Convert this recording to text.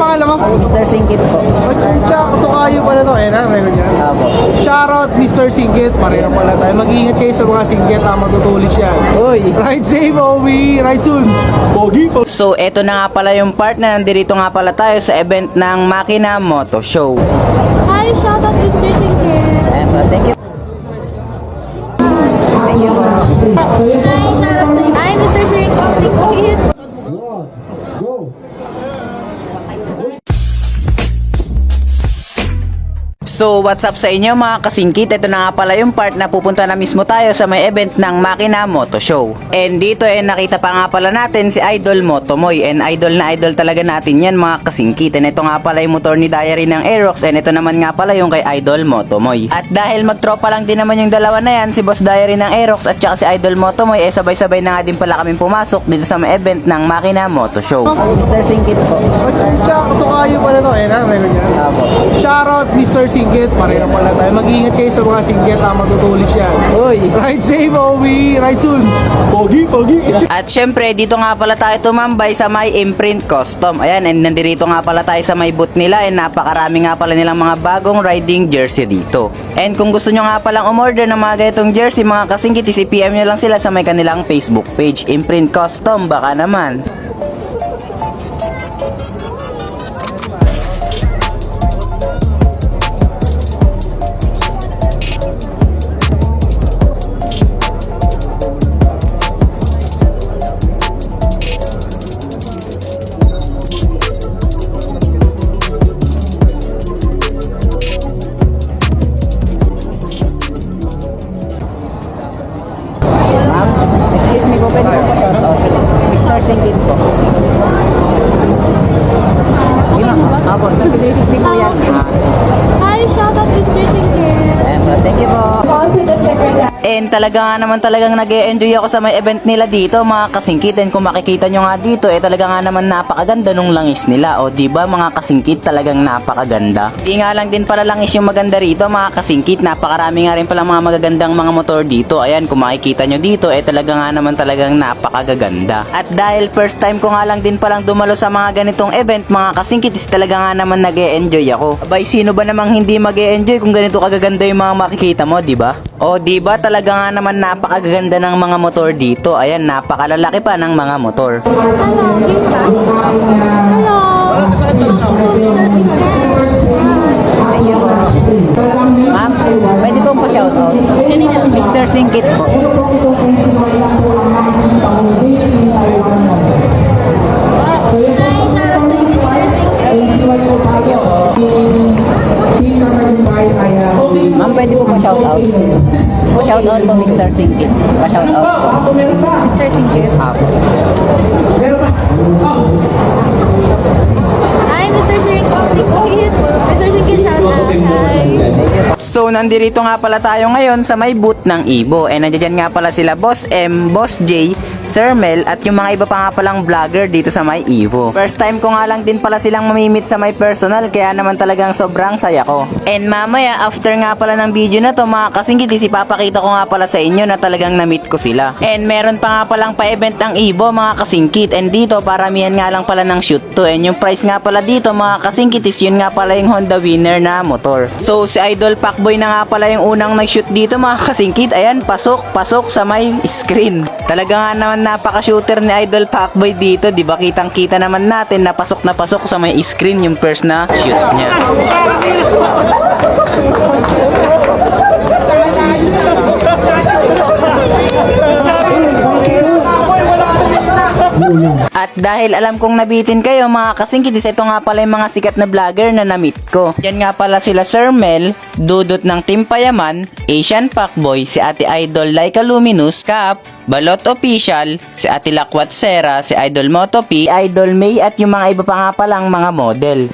pangalan mo? Mr. Singkit po. Ito kayo pala to, eh, record yan. Apo. Shoutout Mr. Singkit, pareho pala tayo. Mag-iingat kayo sa mga singkit, matutulis yan. Uy. Ride safe, Obi! Ride soon! Pogi! So, eto na nga pala yung part na nandito nga pala tayo sa event ng Makina Moto Show. Hi, shoutout Mr. Singkit. Thank you. Thank you po. Hi, shoutout sa Hi, Mr. Singkit. So, what's up sa inyo mga kasingkit? Ito na nga pala yung part na pupunta na mismo tayo sa may event ng Makina Moto Show. And dito nakita pa nga pala natin si Idol Motomoy. And idol na idol talaga natin yan mga kasingkit. And ito nga pala yung motor ni Diary ng Aerox. And ito naman nga pala yung kay Idol Motomoy. At dahil magtropa lang din naman yung dalawa na yan, si Boss Diary ng Aerox at saka si Idol Motomoy, sabay-sabay na nga din pala kami pumasok dito sa may event ng Makina Moto Show. Mr. Singkit po. Ito kayo pala to, eh, record yan. Apo. Shoutout Mr. Singkit, pareho pala tayo. Mag-iingat kayo sa mga singkit, matutulis yan. Uy. Ride safe, Obi! Ride soon! Pogi! At syempre, dito nga pala tayo tumambay sa may Imprint Custom. Ayan, and nandito nga pala tayo sa may booth nila. And napakarami nga pala nilang mga bagong riding jersey dito. And kung gusto nyo nga palang umorder ng mga ganitong jersey, mga kasingkit, i-PM nyo lang sila sa may kanilang Facebook page, Imprint Custom, baka naman. Excuse me po, pwede po po shout out. Mr. Singkit po. Okay na ba? Apo, 2350 po yan. Hi, shoutout Mr. Singkit. Thank you po. Also the secretary. And talaga nga naman talagang nag-e-enjoy ako sa may event nila dito mga kasingkit. And kung makikita nyo nga dito, talaga nga naman napakaganda nung langis nila. O diba mga kasingkit, talagang napakaganda. Di nga lang din pala langis yung maganda rito mga kasingkit. Napakarami nga rin pala mga magagandang mga motor dito. Ayan, kung makikita nyo dito, talaga nga naman talagang napakaganda. At dahil first time ko nga lang din palang dumalo sa mga ganitong event mga kasingkit, talaga nga naman nag-e-enjoy ako. Abay, sino ba namang hindi mag-e-enjoy kung ganito kagaganda yung mga makikita mo, diba? O diba talaga nga naman napakaganda ng mga motor dito. Ayan, napakalalaki pa ng mga motor. Hello, game ba? Hello. Mr. Singkit. Ma'am, pwede po po shoutout? Kanina. Mr. Singkit po. Hi, shoutout sa Mr. Singkit. Ma'am, pwede po po shoutout? Pa-shoutout po Mr. Singkit. Pa-shoutout po. Mr. Singkit. Apo. Hi, Mr. Singkit. Mr. Singkit, shoutout. Hi. So, nandito nga pala tayo ngayon sa may booth ng Evo. Nandiyan nga pala sila Boss M, Boss J, Sir Mel, at yung mga iba pa nga palang vlogger dito sa may Evo. First time ko nga lang din pala silang mamimit sa may personal, kaya naman talagang sobrang saya ko. And mamaya, after nga pala ng video na to mga kasingkit, ipapakita ko nga pala sa inyo na talagang na-meet ko sila. And meron pa nga palang pa-event ang Evo mga kasingkit. And dito, paramihan nga lang pala ng shoot to. And yung price nga pala dito mga kasingkit is yun nga pala yung Honda Winner na motor. So, si Idol Pacboy na nga pala yung unang nag-shoot dito mga kasingkit. Ayan, pasok sa may screen. Talaga nga naman napaka-shooter ni Idol Pacboy dito, di ba? Kitang-kita naman natin na pasok sa may screen yung first na shoot niya. At dahil alam kong nabitin kayo mga kasingkit, ito nga pala yung mga sikat na vlogger na na-meet ko. Yan nga pala sila Sir Mel, Dudot ng Team Payaman, Asian Pacboy, si Ate Idol Laika Luminous, Cap, Balot Official, si Ate Lakwat Sera, si Idol Moto P, Idol May, at yung mga iba pa nga palang mga model.